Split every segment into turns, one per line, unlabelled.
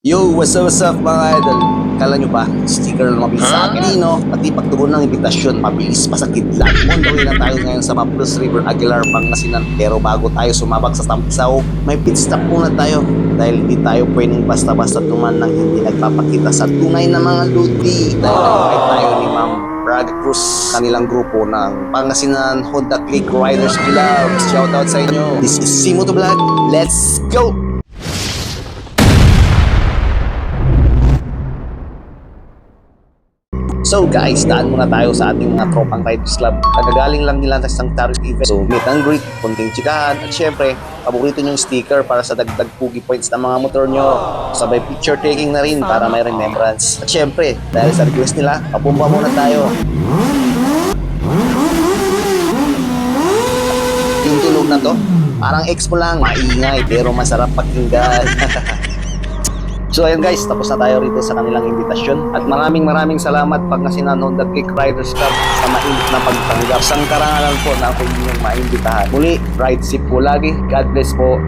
Yo, what's up mga idol? Kala nyo ba, sticker lang mabilis sa akin, no? Pati pagtugon ng imbitasyon, mabilis pa sa kidlat. On the way na tayo ngayon sa Maples River, Aguilar, Pangasinan. Pero bago tayo sumabak sa Tampisaw, may pit stop muna tayo. Dahil hindi tayo pwedeng basta-basta tuman ng hindi nagpapakita sa tunay na mga ludi. Dahil nag-invite tayo ni Ma'am Braga Cruz, kanilang grupo ng Pangasinan Honda Click Riders Club. Shoutout sa inyo. This is Simo to Vlog. Let's go! So guys, daan muna tayo sa ating mga tropang riders club. Nagagaling lang nila sa isang charity event. So meet and greet, konting chikahan, at syempre, paborito nyo yung sticker para sa dagdag pugi points ng mga motor nyo. Sabay picture taking na rin para may remembrance. At syempre, dahil sa request nila, papumba muna tayo. Yung tulog na to, parang expo lang, maingay pero masarap pakinggan. So ayun guys, tapos na tayo rito sa kanilang imbitasyon. At maraming salamat Pangasinan Honda Click Riders Club sa mainit na pagtanggap. Isang karangalan po na ako inyong maimbitahan. Muli, ride safe po lagi. God bless po.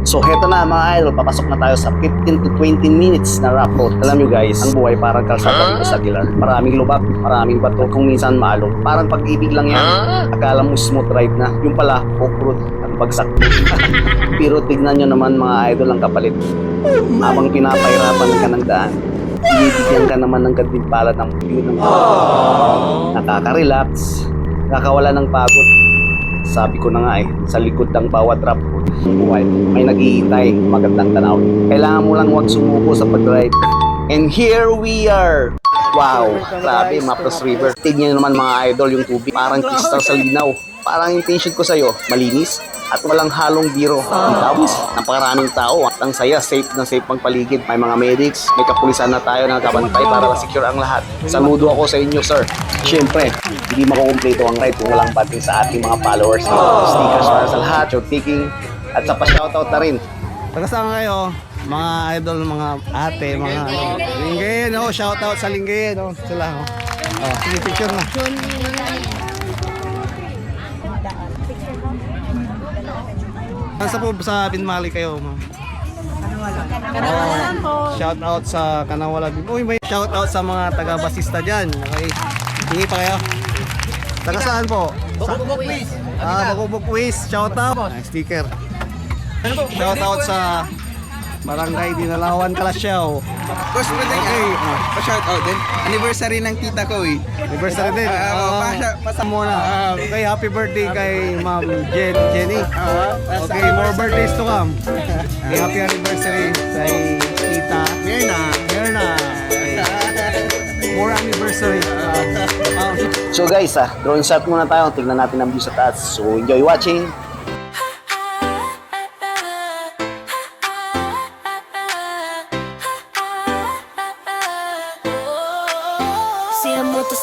So heto na mga idol, papasok na tayo sa 15 to 20 minutes na rough road. Alam nyo guys, ang buhay parang kalsada dito sa Aguilar. Maraming lubak, maraming bato, kung minsan maalog. Parang pag-ibig lang yan. Akala mo smooth ride na, yung pala, off-road at bagsak. Pero tignan nyo naman mga idol ang kapalit. Habang pinapahirapan ka ng daan, binibigyan ka naman ng gantimpala ng view ng nakaka-relax, nakakawala ng pagod. Sabi ko na nga sa likod ng bawat rough road buhay, may naghihintay, magandang tanaw. Kailangan mo lang huwag sumuko sa pag-ride. And here we are! Wow! Grabe, Maples River. Tignan nyo naman mga idol yung tubig. Parang kristal sa linaw. Parang intention ko sa'yo, malinis at walang halong biro. Ang tawis, napakaraming tao at ang saya, safe na safe ang paligid. May mga medics, may kapulisan na tayo na nakabantay para ma-secure ang lahat. Saludo ako sa inyo, sir. Siyempre, hindi makukumpleto ang ride kung walang bating sa ating mga followers. Stickers para sa lahat, show taking, at sa pa-shoutout na rin.
Taga saan kayo? Mga idol, mga ate, mga Lingayen, oh, shoutout sa Lingayen, oh, sila, oh. Oh, sige, picture na. Saan po sa Binmali kayo, ma'am?
Kanawalan po.
Shout out sa Kanawalan. Uy, may shout out sa mga taga-basista dyan. Okay. Hingi pa kayo. Taga saan po?
Bukubok please.
Bukubok Quiz. Shout out. Sticker. Shout out sa Barangay Dinalawan, Kalasyaw.
Boss, pwede nga. Pa-shout out din. Anniversary ng tita ko eh.
Anniversary din.
Pasa
Muna. Okay, happy birthday kay Ma'am Jenny. Okay, more birthdays to come. Okay, happy anniversary sa tita Mirna. Okay. More anniversary.
So guys, drone shot muna tayo. Tignan natin ang view sa taas. So enjoy watching.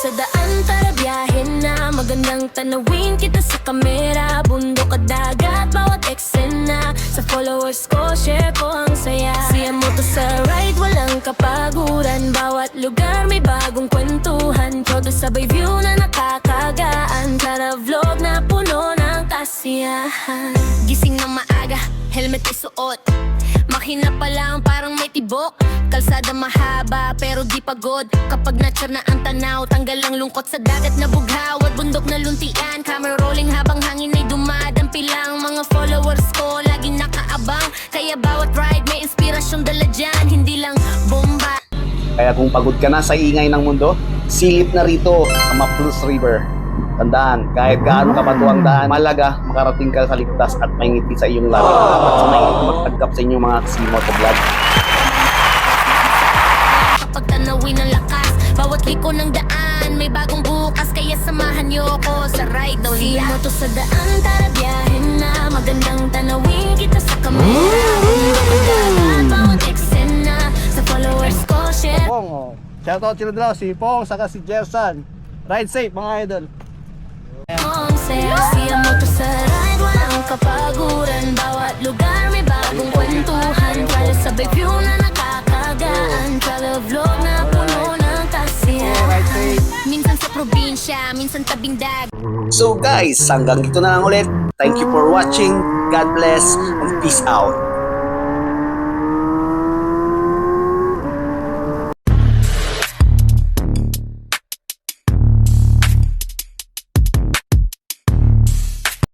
Sa daan tara biyahin na, magandang tanawin kita sa kamera. Bundok at dagat, bawat eksena. Sa followers ko, share ko ang saya. Siya mo to sa ride, walang kapaguran. Bawat lugar may bagong kwentuhan. Todo sabay view na nakakagaan. Tara vlog na puno ng kasiyahan. Gising na maaga, helmet isuot. Mahina pa lang parang may tibok. Kalsada mahaba pero di pagod. Kapag nature na ang tanaw, tanggal ang lungkot sa dagat na bughaw at bundok na luntian. Camera rolling habang hangin ay dumadampi lang. Mga followers ko laging nakaabang. Kaya bawat ride may inspirasyon dala dyan. Hindi lang bomba.
Kaya kung pagod ka na sa ingay ng mundo, silip na rito ang Maples River. Tandaan, kahit gaano ka matuwang daan, malaga makarating ka sa ligtas at may ngiti sa iyong labi. At sa may magtagkap sa inyong mga Simo to Vlog.
Kapag tanawin ang lakas, bawat liko ng daan may bagong bukas. Kaya samahan niyo ko sa ride daw siya mo to sa daan, tara biyahin na. Magandang tanawin kita sa kamera. Bawat eksena sa followers ko, share.
Pong, oh. Shout out sila dalawa, si Pong saka si Jersan. Ride safe mga idol.
Siya mo to sa ride, walang kapaguran. Bawat lugar may bagong kwentuhan. Kala sabay view na nakakagaan. Kala vlog na puno ng kasiyahan. Minsan sa probinsya, minsan tabing dag.
So guys, hanggang dito na lang ulit. Thank you for watching. God bless and peace out.